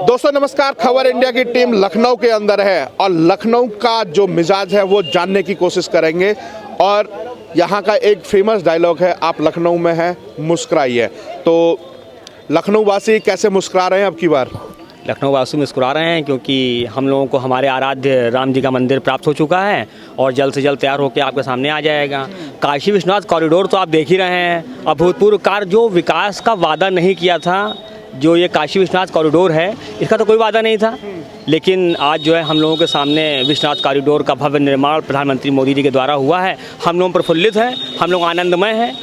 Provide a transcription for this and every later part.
दोस्तों नमस्कार। खबर इंडिया की टीम लखनऊ के अंदर है और लखनऊ का जो मिजाज है वो जानने की कोशिश करेंगे। और यहाँ का एक फेमस डायलॉग है, आप लखनऊ में हैं मुस्कुराइए। तो लखनऊ वासी कैसे मुस्कुरा रहे हैं अब की बार? लखनऊ वासी मुस्कुरा रहे हैं क्योंकि हम लोगों को हमारे आराध्य राम जी का मंदिर प्राप्त हो चुका है और जल्द से जल्द तैयार होकर आपके सामने आ जाएगा। काशी विश्वनाथ कॉरिडोर तो आप देख ही रहे हैं। अभूतपूर्व कार्य जो विकास का वादा नहीं किया था, जो ये काशी विश्वनाथ कॉरिडोर है, इसका तो कोई वादा नहीं था, लेकिन आज जो है हम लोगों के सामने विश्वनाथ कॉरिडोर का भव्य निर्माण प्रधानमंत्री मोदी जी के द्वारा हुआ है। हम लोग प्रफुल्लित हैं, हम लोग आनंदमय हैं।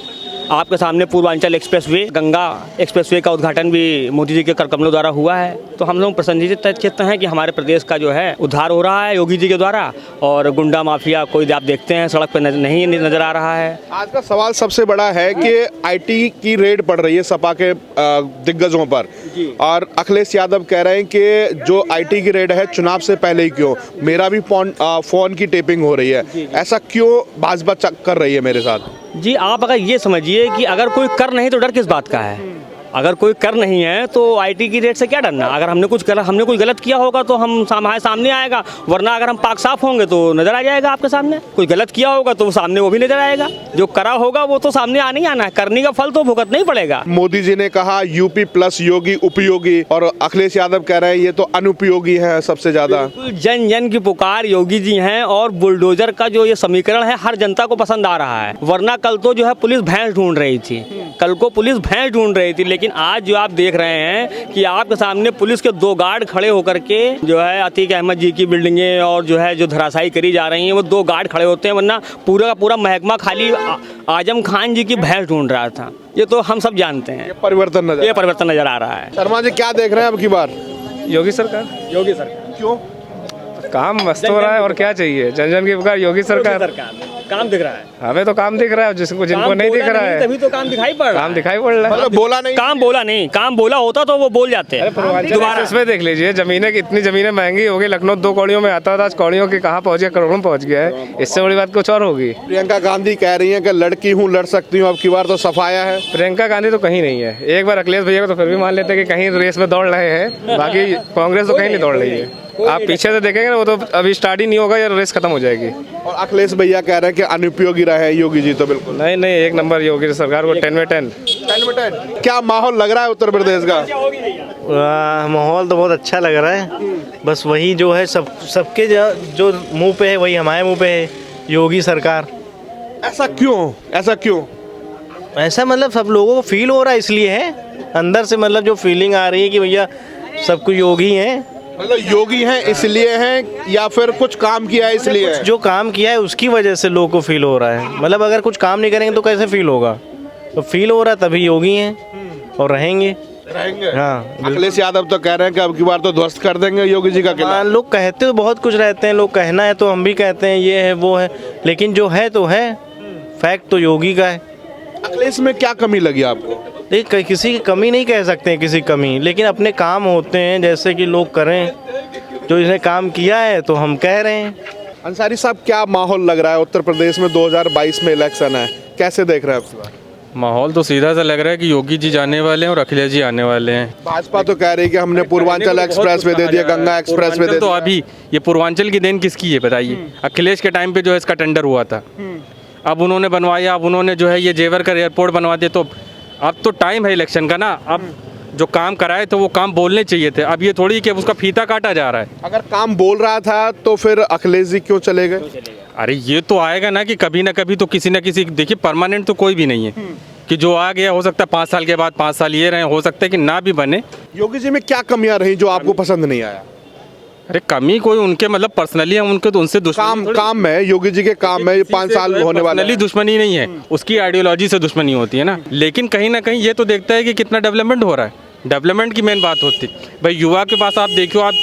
आपके सामने पूर्वांचल एक्सप्रेसवे, गंगा एक्सप्रेसवे का उद्घाटन भी मोदी जी के कर कमलों द्वारा हुआ है। तो हम लोग प्रसन्नचित्त चित्त हैं कि हमारे प्रदेश का जो है उद्धार हो रहा है योगी जी के द्वारा। और गुंडा माफिया कोई आप देखते हैं सड़क पर नहीं नजर आ रहा है। आज का सवाल सबसे बड़ा है कि आईटी की रेड पड़ रही है सपा के दिग्गजों पर, और अखिलेश यादव कह रहे हैं कि जो आईटी की रेड है चुनाव से पहले ही क्यों, मेरा भी फोन की टेपिंग हो रही है, ऐसा क्यों भाजपा कर रही है मेरे साथ? जी, आप अगर ये समझिए कि अगर कोई कर नहीं तो डर किस बात का है। अगर कोई कर नहीं है तो आईटी की रेट से क्या डरना। अगर हमने कुछ गलत किया होगा तो हम हमारे सामने आएगा, वरना अगर हम पाक साफ होंगे तो नजर आ जाएगा आपके सामने। कुछ गलत किया होगा तो सामने वो भी नजर आएगा, जो करा होगा वो तो सामने आने ही आना है। करने का फल तो भुगतना ही पड़ेगा। मोदी जी ने कहा यूपी प्लस योगी उपयोगी, और अखिलेश यादव कह रहे हैं ये तो अनुपयोगी है सबसे ज्यादा। जन जन की पुकार योगी जी हैं, और बुलडोजर का जो ये समीकरण है हर जनता को पसंद आ रहा है। वरना कल तो जो है पुलिस भैंस ढूंढ रही थी, कल को पुलिस भैंस ढूंढ रही थी, लेकिन आज जो आप देख रहे हैं कि आपके सामने पुलिस के दो गार्ड खड़े होकर के जो है अतीक अहमद जी की बिल्डिंगें और जो है जो धराशायी करी जा रही हैं, वो दो गार्ड खड़े होते हैं, वरना पूरा का पूरा महकमा खाली आजम खान जी की भैंस ढूंढ रहा था। ये तो हम सब जानते हैं, ये परिवर्तन नजर आ रहा है। शर्मा जी क्या देख रहे हैं अब की बार? योगी सरकार। क्यों? काम मस्त हो रहा है और क्या चाहिए। जन जन की पुकार योगी सरकार। काम दिख रहा है, हमें तो काम दिख रहा है, जिनको नहीं दिख रहा है तभी तो काम दिखाई पड़ रहा है। काम दिखाई पड़ रहा है। मतलब बोला नहीं, काम बोला होता तो वो बोल जाते हैं। दोबारा इसमें देख लीजिए, जमीनें कितनी जमीनें महंगी हो गई। लखनऊ 2 कौड़ियों में आता था, आज कौड़ियों की कहाँ पहुंच गया, करोड़ों में पहुंच गया है। इससे बड़ी बात कुछ और होगी। प्रियंका गांधी कह रही है कि लड़की हूँ, लड़ सकती हूँ, अब की बार तो सफाया है। प्रियंका गांधी तो कहीं नहीं है। एक बार अखिलेश भैया को तो फिर भी मान लेते हैं कि कहीं रेस में दौड़ रहे हैं, बाकी कांग्रेस तो कहीं नहीं दौड़ रही है। आप पीछे से देखेंगे ना, वो तो अभी स्टार्ट ही नहीं होगा या रेस खत्म हो जाएगी। और अखिलेश भैया कह रहे हैं कि अनुपयोगी रहे योगी जी, तो बिल्कुल नहीं, एक नंबर योगी सरकार को 10 में 10। क्या माहौल लग रहा है उत्तर प्रदेश का? माहौल तो बहुत अच्छा लग रहा है। बस वही जो है सबके जो मुंह पे है वही हमारे मुंह पे है, योगी सरकार। ऐसा क्यों? ऐसा मतलब सब लोगों को फील हो रहा है, इसलिए है अंदर से, मतलब जो फीलिंग आ रही है कि भैया सब कुछ योगी हैं। मतलब योगी हैं इसलिए हैं या फिर कुछ काम किया है इसलिए है? जो काम किया है उसकी वजह से लोगों को फील हो रहा है। मतलब अगर कुछ काम नहीं करेंगे तो कैसे फील होगा? तो फील हो रहा है तभी योगी हैं और रहेंगे। हाँ, अखिलेश यादव तो कह रहे हैं कि अब की बार तो ध्वस्त कर देंगे योगी जी का किला। लोग कहते तो बहुत कुछ रहते हैं, लोग कहना है तो हम भी कहते हैं ये है वो है, लेकिन जो है तो है, फैक्ट तो योगी का है। अखिलेश में क्या कमी लगी आपको? देखिए, किसी की कमी नहीं कह सकते हैं, किसी कमी, लेकिन अपने काम होते हैं जैसे कि लोग करें। जो इसने काम किया है तो हम कह रहे हैं। अंसारी साहब क्या माहौल लग रहा है उत्तर प्रदेश में? 2022 में इलेक्शन है, कैसे देख रहे हैं आप? माहौल तो सीधा सा लग रहा है कि योगी जी जाने वाले हैं और अखिलेश जी आने वाले हैं। भाजपा तो कह रही है कि हमने पूर्वांचल एक्सप्रेस वे दे दिया, गंगा एक्सप्रेस वे दे दिया। तो अभी ये पूर्वांचल की देन किसकी है बताइए? अखिलेश के टाइम पे जो है इसका टेंडर हुआ था, अब उन्होंने बनवाया, अब उन्होंने जो है ये जेवर का एयरपोर्ट बनवा दिया। तो अब तो टाइम है इलेक्शन का ना, अब जो काम कराए तो वो काम बोलने चाहिए थे। अब ये थोड़ी कि उसका फीता काटा जा रहा है। अगर काम बोल रहा था तो फिर अखिलेश जी क्यों चले गए? अरे ये तो आएगा ना कि कभी ना कभी तो किसी न किसी, देखिए परमानेंट तो कोई भी नहीं है कि जो आ गया, हो सकता है 5 साल के बाद 5 साल ये रहे, हो सकता है कि ना भी बने। योगी जी में क्या कमियां रही जो आपको पसंद नहीं आया? अरे कमी कोई उनके मतलब पर्सनली है, उनके तो उनसे काम में, योगी जी के काम में 5 साल होने वाले हैं। दुश्मनी नहीं है, उसकी आइडियोलॉजी से दुश्मनी होती है ना। लेकिन कहीं ना कहीं ये तो देखता है कि कितना डेवलपमेंट हो रहा है। डेवलपमेंट की मेन बात होती है भाई। युवा के पास आप देखो, आप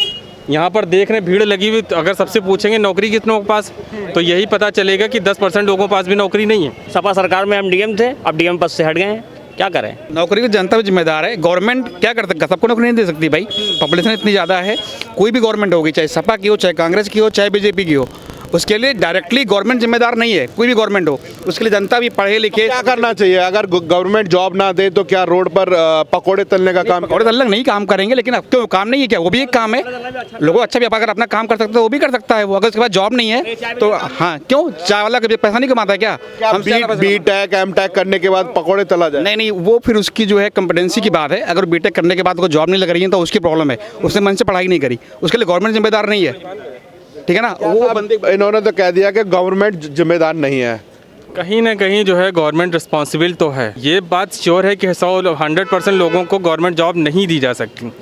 यहाँ पर देख रहे हैं भीड़ लगी हुई। अगर सबसे पूछेंगे नौकरी कितनों के पास, तो यही पता चलेगा कि 10% लोगों के पास भी नौकरी नहीं है। सपा सरकार में हम डीएम थे, अब डीएम पद से हट गए हैं, क्या करें? नौकरी की जनता भी जिम्मेदार है। गवर्नमेंट क्या कर सकता है? सबको नौकरी नहीं दे सकती भाई, पॉपुलेशन इतनी ज़्यादा है। कोई भी गवर्नमेंट होगी, चाहे सपा की हो, चाहे कांग्रेस की हो, चाहे बीजेपी की हो, उसके लिए डायरेक्टली गवर्नमेंट जिम्मेदार नहीं है, कोई भी गवर्नमेंट हो, उसके लिए जनता भी पढ़े लिखे। क्या करना चाहिए अगर गवर्नमेंट जॉब ना दे तो क्या रोड पर पकोड़े तलने का काम? और अलग नहीं काम करेंगे, लेकिन अब क्यों काम नहीं है क्या? वो भी एक काम है। लोगों अच्छा व्यापार अगर अपना काम कर सकते हैं वो भी कर सकता है वो। अगर उसके पास जॉब नहीं है तो हाँ, क्यों चाय वाला कभी पैसा नहीं कमाता है क्या? बी टेक एम टेक करने के बाद पकोड़े तला जाए? नहीं, वो फिर उसकी जो है कॉम्पिटेंसी की बात है। अगर बीटेक करने के बाद को जॉब नहीं लग रही है तो उसकी प्रॉब्लम है, उसने मन से पढ़ाई नहीं करी, उसके लिए गवर्नमेंट जिम्मेदार नहीं है, ठीक है ना? वो बंदे इन्होंने तो कह दिया कि गवर्नमेंट जिम्मेदार नहीं है। कहीं ना कहीं जो है गवर्नमेंट रिस्पॉन्सिबल तो है, ये बात श्योर है कि 100% लोगों को गवर्नमेंट जॉब नहीं दी जा सकती,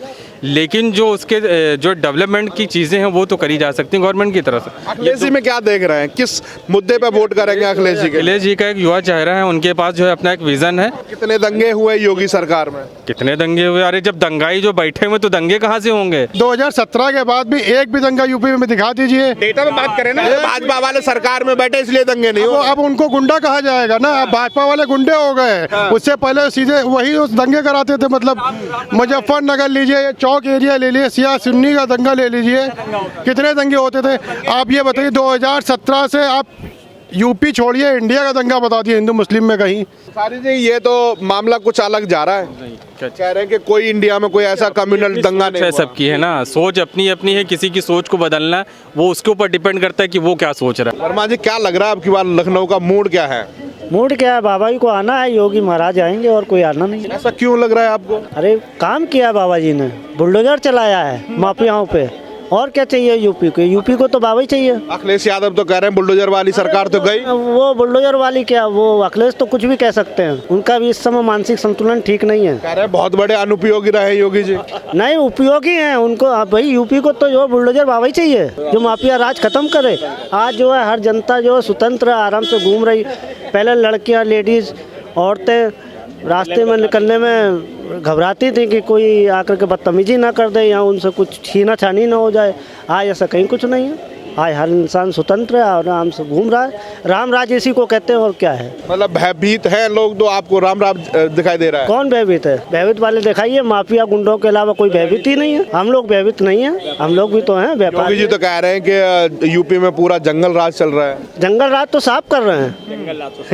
लेकिन जो उसके जो डेवलपमेंट की चीज़ें हैं वो तो करी जा सकती हैं गवर्नमेंट की तरफ से। अखिलेश जी में क्या देख रहे हैं, किस मुद्दे पे वोट करेंगे अखिलेश जी के? अखिलेश जी का एक युवा चेहरा है, उनके पास जो है अपना एक विजन है। कितने दंगे हुए योगी सरकार में? कितने दंगे हुए? अरे जब दंगाई जो बैठे हुए तो दंगे कहाँ से होंगे? 2017 के बाद भी एक भी दंगा यूपी में दिखा दीजिए। डेटा में बात करें ना, भाजपा वाले सरकार में बैठे इसलिए दंगे नहीं हो। अब उनको गुंडा कहा जाएगा ना, अब भाजपा वाले गुंडे हो गए। उससे पहले सीधे वही उस दंगे कराते थे। मतलब मुजफ्फरनगर लीजिए, चौक एरिया ले लीजिए, सिया सुन्नी का दंगा ले लीजिए, कितने दंगे होते थे। आप ये बताइए 2017 से आप यूपी छोड़िए, इंडिया का दंगा बता दिए हिंदू मुस्लिम में कहीं। सारी जी ये तो मामला कुछ अलग जा रहा है। कह रहे हैं कि कोई इंडिया में कोई ऐसा कम्युनल दंगा नहीं हुआ। सबकी है ना, सोच अपनी अपनी है, किसी की सोच को बदलना वो उसके ऊपर डिपेंड करता है कि वो क्या सोच रहा है। वर्मा जी क्या लग रहा है अब की बार लखनऊ का मूड क्या है? मूड क्या है, बाबा जी को आना है, योगी महाराज आएंगे और कोई आना नहीं। ऐसा क्यों लग रहा है आपको? अरे काम किया है बाबा जी ने, बुलडोजर चलाया है माफियाओं पे, और क्या चाहिए यूपी को? यूपी को तो बाबा ही चाहिए। अखिलेश यादव तो कह रहे हैं बुलडोजर वाली सरकार तो गई। वो बुलडोजर वाली क्या, वो अखिलेश तो कुछ भी कह सकते हैं, उनका भी इस समय मानसिक संतुलन ठीक नहीं है। कह रहे हैं बहुत बड़े अनुपयोगी रहे योगी जी। नहीं, उपयोगी हैं उनको। भाई यूपी को तो जो बुलडोजर बाबा ही चाहिए, जो माफिया राज खत्म करे। आज जो है हर जनता जो है स्वतंत्र आराम से घूम रही। पहले लड़कियां, लेडीज, औरतें रास्ते में निकलने में घबराती थी कि कोई आकर के बदतमीजी ना कर दे या उनसे कुछ छीना छानी ना हो जाए। आज ऐसा कहीं कुछ नहीं है। आज हर इंसान स्वतंत्र है और आराम से घूम रहा है। राम राज इसी को कहते हैं, और क्या है। मतलब भयभीत है लोग, तो आपको राम दिखाई दे रहा है? कौन भयभीत है? भयभीत वाले दिखाइए। माफिया गुंडों के अलावा कोई भयभीत ही नहीं है। हम लोग भयभीत नहीं है, हम लोग भी तो हैं व्यापारी। योगी जी तो कह रहे हैं कि यूपी में पूरा जंगल राज चल रहा है। जंगल राज तो साफ कर रहे हैं,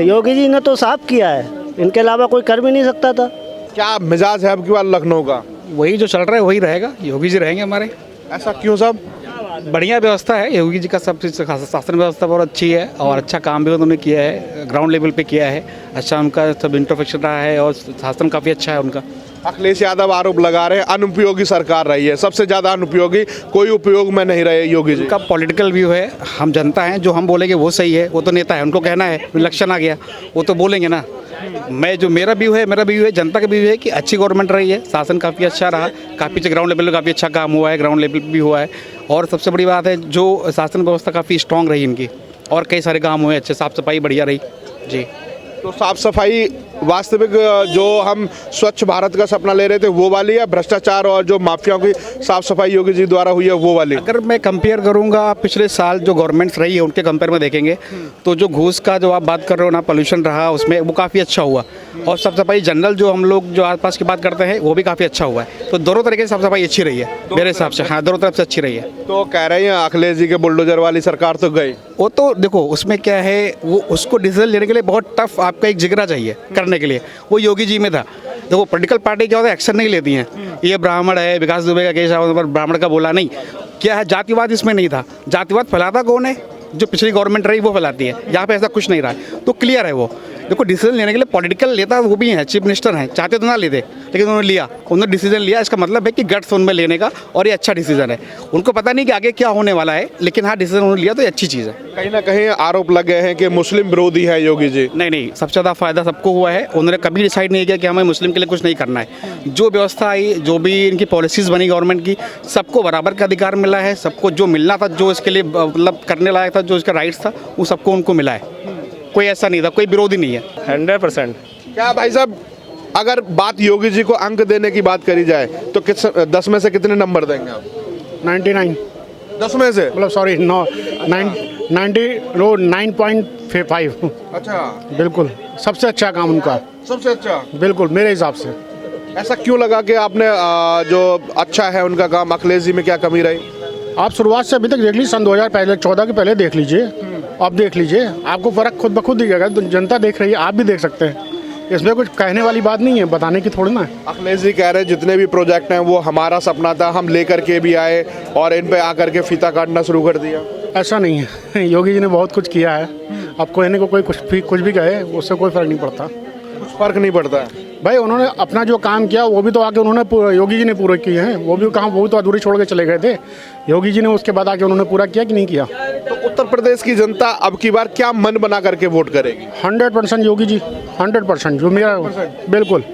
योगी जी ने तो साफ किया है, इनके अलावा कोई कर भी नहीं सकता था। क्या मिजाज है अब की बार लखनऊ का? वही जो चल रहा है वही रहेगा, योगी जी रहेंगे हमारे। ऐसा क्यों साहब? बढ़िया व्यवस्था है योगी जी का, सब चीज़ शासन व्यवस्था बहुत अच्छी है और अच्छा काम भी उन्होंने किया है, ग्राउंड लेवल पे किया है। अच्छा उनका सब इंट्रोफेक्शन रहा है और शासन काफ़ी अच्छा है उनका। अखिलेश यादव आरोप लगा रहे हैं अनुपयोगी सरकार रही है, सबसे ज्यादा अनुपयोगी, कोई उपयोग में नहीं रहे योगी जी। उनका पॉलिटिकल व्यू है, हम जनता हैं, जो हम बोलेंगे वो सही है। वो तो नेता है, उनको कहना है, इलेक्शन आ गया वो तो बोलेंगे ना। मेरा व्यू है, जनता का व्यू है कि अच्छी गवर्नमेंट रही है, शासन काफ़ी अच्छा रहा, काफ़ी ग्राउंड लेवल पे काफ़ी अच्छा काम हुआ है, ग्राउंड लेवल भी हुआ है। और सबसे बड़ी बात है जो शासन व्यवस्था काफ़ी स्ट्रांग रही इनकी, और कई सारे काम हुए अच्छे, साफ सफाई बढ़िया रही जी। तो साफ सफाई वास्तविक जो हम स्वच्छ भारत का सपना ले रहे थे वो वाली है, भ्रष्टाचार और जो माफियाओं की साफ सफाई योगी जी द्वारा हुई है वो वाली? अगर मैं कंपेयर करूंगा पिछले साल जो गवर्नमेंट्स रही है उनके कंपेयर में देखेंगे तो जो घूस का जो आप बात कर रहे हो ना, पोल्यूशन रहा उसमें, वो काफ़ी अच्छा हुआ। और साफ सफाई जनरल जो हम लोग जो आसपास की बात करते हैं वो भी काफ़ी अच्छा हुआ है। तो दोनों तरीके से साफ सफाई अच्छी रही है मेरे हिसाब से। हाँ, दोनों तरफ से अच्छी रही है। तो कह रहे हैं अखिलेश जी के बुलडोजर वाली सरकार तो गई। वो तो देखो उसमें क्या है, वो उसको डिसीजन लेने के लिए बहुत टफ आपका एक जिगरा चाहिए करने के लिए, वो योगी जी में था। देखो पॉलिटिकल पार्टी क्या होता है, एक्शन नहीं लेती हैं। ये ब्राह्मण है, विकास दुबे का केस है, ब्राह्मण का बोला नहीं, क्या है जातिवाद इसमें नहीं था। जातिवाद फैलाता कौन है? जो पिछली गवर्नमेंट रही वो फैलाती है। यहाँ पे ऐसा कुछ नहीं रहा है, तो क्लियर है वो। देखो डिसीजन लेने के लिए पॉलिटिकल नेता वो भी हैं, चीफ मिनिस्टर हैं, चाहते तो ना लेते, लेकिन उन्होंने लिया, उन्होंने डिसीजन लिया। इसका मतलब है कि गट्स उनमें लेने का, और ये अच्छा डिसीजन है। उनको पता नहीं कि आगे क्या होने वाला है, लेकिन हाँ डिसीजन उन्होंने लिया तो ये अच्छी चीज़ है। कहीं ना कहीं आरोप लगे हैं कि मुस्लिम विरोधी है योगी जी। नहीं, सबसे ज़्यादा फायदा सबको हुआ है। उन्होंने कभी डिसाइड नहीं किया कि हमें मुस्लिम के लिए कुछ नहीं करना है। जो व्यवस्था आई, जो भी इनकी पॉलिसीज़ बनी गवर्नमेंट की, सबको बराबर का अधिकार मिला है। सबको जो मिलना था, जो इसके लिए मतलब करने लायक था, जो इसका राइट्स था, वो सबको उनको मिला है। कोई ऐसा नहीं था, कोई विरोधी नहीं है। 100%। क्या भाई साहब, अगर बात योगी जी को अंक देने की बात करी जाए तो 10 में से कितने नंबर देंगे आप? 99। 10 में से? मतलब सॉरी 9.5। अच्छा, बिल्कुल सबसे अच्छा काम उनका, सबसे अच्छा बिल्कुल मेरे हिसाब से। ऐसा क्यों लगा कि आपने जो अच्छा है उनका काम, अखिलेश जी में क्या कमी रही? आप शुरुआत से अभी तक देख लीजिए, सन 2014 के पहले देख लीजिए, अब देख लीजिए, आपको फ़र्क खुद ब खुद दिखेगा। जनता देख रही है, आप भी देख सकते हैं। इसमें कुछ कहने वाली बात नहीं है, बताने की थोड़ी ना है। अखिलेश जी कह रहे हैं जितने भी प्रोजेक्ट हैं वो हमारा सपना था, हम लेकर के भी आए और इन पे आकर के फीता काटना शुरू कर दिया। ऐसा नहीं है, योगी जी ने बहुत कुछ किया है। अब कहने को कोई कुछ भी कहे, उससे कोई फ़र्क नहीं पड़ता। कुछ फर्क नहीं पड़ता है। भाई उन्होंने अपना जो काम किया वो भी तो आके उन्होंने योगी जी ने पूरे किए हैं। वो भी काम, वो भी तो अधूरी छोड़ के चले गए थे। योगी जी ने उसके बाद आके उन्होंने पूरा किया कि नहीं किया। तो उत्तर प्रदेश की जनता अब की बार क्या मन बना करके वोट करेगी? 100% योगी जी, 100% जो मेरा, बिल्कुल।